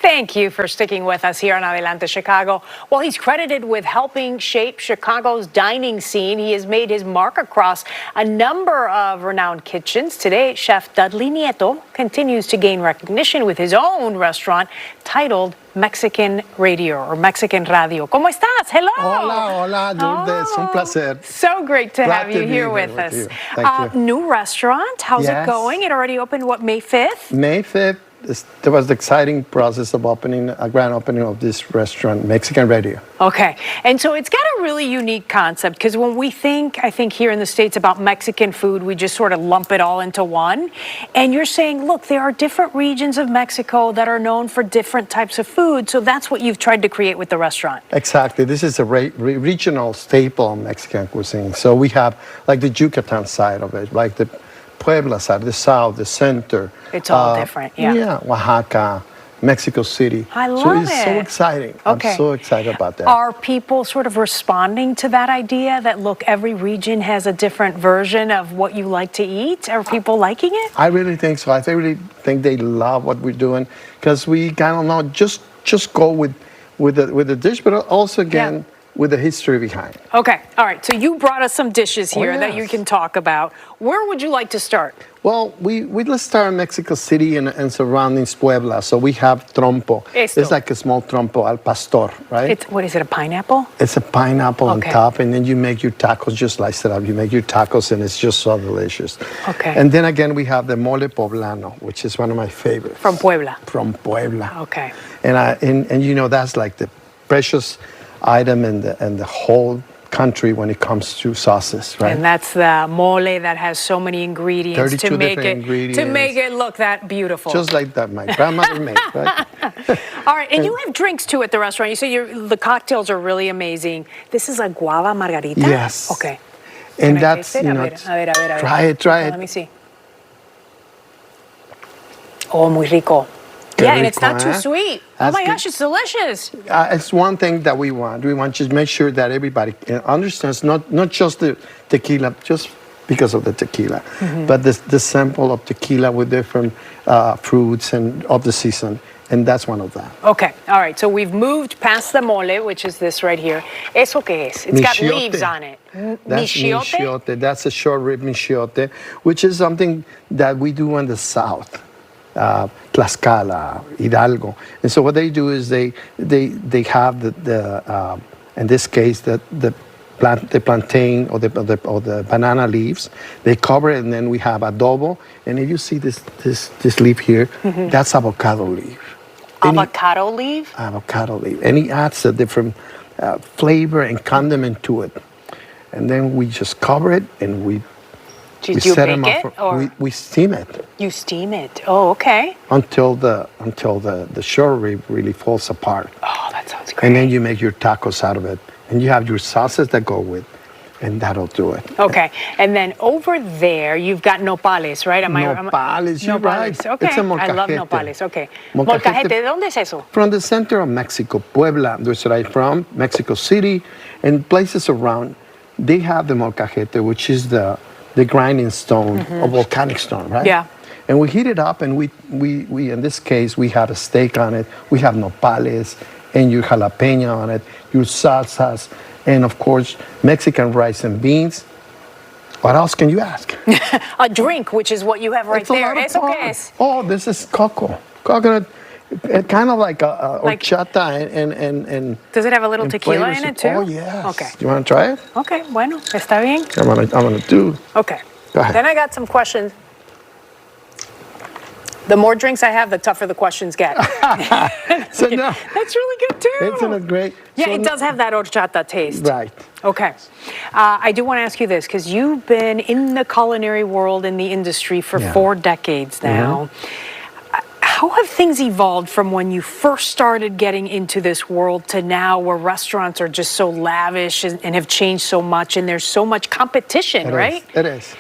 Thank you for sticking with us here on Adelante Chicago. Well, he's credited with helping shape Chicago's dining scene. He has made his mark across a number of renowned kitchens. Today, Chef Dudley Nieto continues to gain recognition with his own restaurant titled Mexican Radio or Mexican Radio. ¿Cómo estás? Hello. Hola, Lourdes. Un placer. So great to have you here with us. Thank you. New restaurant. How's it going? It already opened, what, May 5th? May 5th. There was the exciting process of opening a grand opening of this restaurant, Mexican Radio. Okay. And so it's got a really unique concept because when we think, I think here in the States about Mexican food, we just sort of lump it all into one. And you're saying, look, there are different regions of Mexico that are known for different types of food. So that's what you've tried to create with the restaurant. Exactly. This is a regional staple Mexican cuisine. So we have like the Yucatan side of it, like the Puebla side, the south, the center. It's all different, yeah. Yeah, Oaxaca, Mexico City. I love it. So it's so exciting. Okay. I'm so excited about that. Are people sort of responding to that idea that, look, every region has a different version of what you like to eat? Are people liking it? I really think so. I really think they love what we're doing because we kind of not just go with the dish, but also again, with the history behind. Okay, all right. So you brought us some dishes here that you can talk about. Where would you like to start? Well, let's start in Mexico City and surroundings Puebla. So we have trompo. It's like a small trompo al pastor, right? What is it, a pineapple? It's a pineapple on top, and then you make your tacos, just slice it up. You make your tacos, and it's just so delicious. Okay. And then again, we have the mole poblano, which is one of my favorites. From Puebla? From Puebla. Okay. And you know, that's like the precious item in the whole country when it comes to sauces, right? And that's the mole that has so many ingredients to make it look that beautiful. Just like that my grandmother made, right? All right, and you have drinks too at the restaurant. You say the cocktails are really amazing. This is a guava margarita? Yes. Okay. And that's, you know, try it. Let me see. Oh, muy rico. Yeah, and it's not too sweet. Oh my gosh, it's delicious. It's one thing that we want. We want to make sure that everybody understands not just the tequila, just because of the tequila, but the sample of tequila with different fruits and of the season. And that's one of them. Okay, all right. So we've moved past the mole, which is this right here. ¿Eso qué es? It's got leaves on it. That's michiote. That's a short rib michiote, which is something that we do in the south. Tlaxcala, Hidalgo, and so what they do is they have the in this case the plantain or the banana leaves. They cover it, and then we have adobo. And if you see this leaf here, that's avocado leaf. Avocado leaf. Avocado leaf, and he adds a different flavor and condiment to it. And then we just cover it, and we set them up. We steam it. You steam it. Oh, okay. Until the short rib really falls apart. Oh, that sounds great. And then you make your tacos out of it, and you have your sauces that go with, and that'll do it. Okay. And then over there, you've got nopales, right? Nopales, you're right. Okay. It's a molcajete. I love nopales. Okay. Molcajete. ¿De dónde es eso? From the center of Mexico, Puebla, that's where I'm from, Mexico City, and places around. They have the molcajete, which is the grinding stone, or volcanic stone, right? Yeah. And we heat it up, and we in this case, we have a steak on it. We have nopales, and your jalapeno on it, your salsas, and of course, Mexican rice and beans. What else can you ask? A drink, which is what you have right there. ¿Eso qué es? Oh, this is coconut. Kind of like a horchata and does it have a little tequila in it too? Oh, yes. Okay. You want to try it? Okay, bueno, está bien. I'm gonna do. Okay. Go ahead. Then I got some questions. The more drinks I have, the tougher the questions get. So no, that's really good too. Isn't it great? Yeah, it does have that horchata taste. Right. Okay. I do want to ask you this, because you've been in the culinary world, in the industry for 4 decades now. How have things evolved from when you first started getting into this world to now, where restaurants are just so lavish and have changed so much, and there's so much competition, right? It is.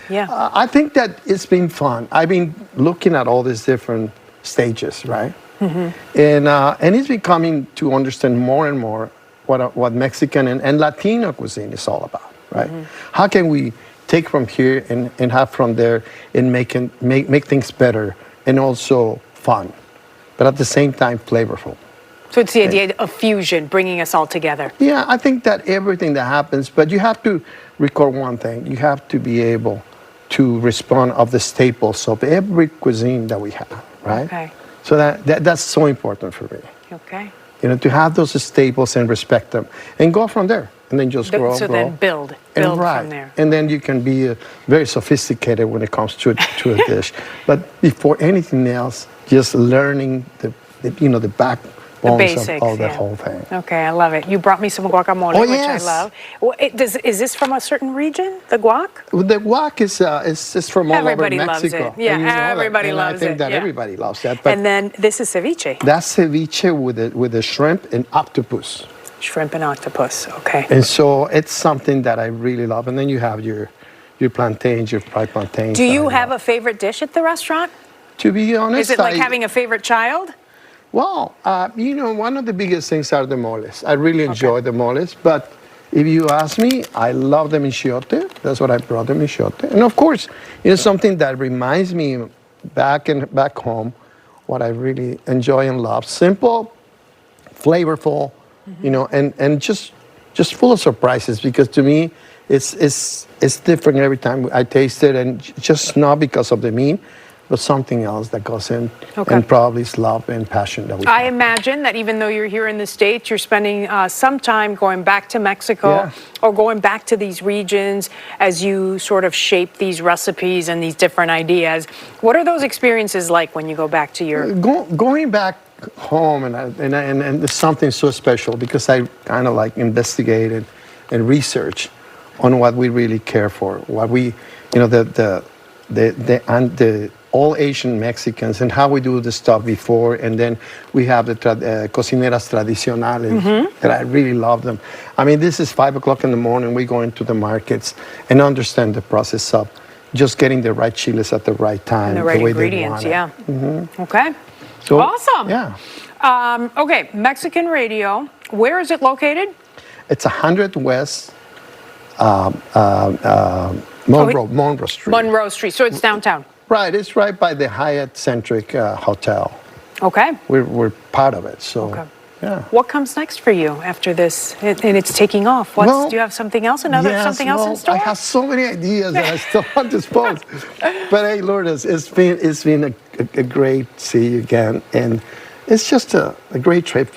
Yeah. I think that it's been fun. I've been looking at all these different stages, right? And it's becoming to understand more and more what Mexican and Latino cuisine is all about, right? How can we take from here and have from there and make things better and also fun? but at the same time flavorful. So it's the idea of fusion, bringing us all together. Yeah, I think that everything that happens, but you have to record one thing. You have to be able to respond of the staples of every cuisine that we have, right? Okay. So that's so important for me. Okay. You know, to have those staples and respect them and go from there. And then just grow, So grow. then build right. from there. And then you can be very sophisticated when it comes to a dish. But before anything else, just learning the backbones basics, of the yeah. whole thing. Okay, I love it. You brought me some guacamole, which I love. Well, is this from a certain region, the guac? Well, the guac is from all Everybody over loves Mexico. it. Yeah, And you know that. everybody And loves I think it, that yeah. everybody loves that. But And then this is ceviche. that's ceviche with the shrimp and octopus. Shrimp and octopus, okay. And so it's something that I really love. And then you have your plantains, your fried plantains. Do you have a favorite dish at the restaurant? To be honest, Is it like having a favorite child? Well, one of the biggest things are the moles. I really enjoy the moles, but if you ask me, I love them in chiote. That's what I brought them in chiote. And of course, something that reminds me back home, what I really enjoy and love. Simple, flavorful, and just full of surprises, because to me, it's different every time I taste it, and just not because of the meat, but something else that goes in, and probably is love and passion that we have. I imagine that even though you're here in the States, you're spending some time going back to Mexico or going back to these regions as you sort of shape these recipes and these different ideas. What are those experiences like when you go back to your... Going back home, and it's something so special, because I kind of like investigated and research on what we really care for, what we, the all Asian Mexicans, and how we do the stuff before, and then we have the cocineras tradicionales that I really love them. I mean, this is 5 o'clock in the morning. We go into the markets and understand the process of just getting the right chiles at the right time, And the right way ingredients, they want it. Okay. So, awesome. Yeah. Okay, Mexican Radio. Where is it located? It's 100 West Monroe Street. Monroe Street. So it's downtown. Right, it's right by the Hyatt Centric Hotel. Okay. We're part of it, so yeah. What comes next for you after this? And it's taking off. Do you have something else? Something else in store? I have so many ideas that I still want to dispose. But hey, Lourdes, it's been a great see you again, and it's just a great trip.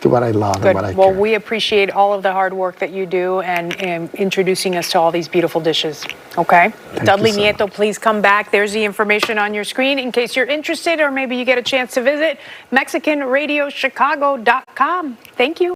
To what I love and what I care. Well, we appreciate all of the hard work that you do and introducing us to all these beautiful dishes. Okay? Dudley Nieto, please come back. There's the information on your screen in case you're interested, or maybe you get a chance to visit MexicanRadioChicago.com. Thank you.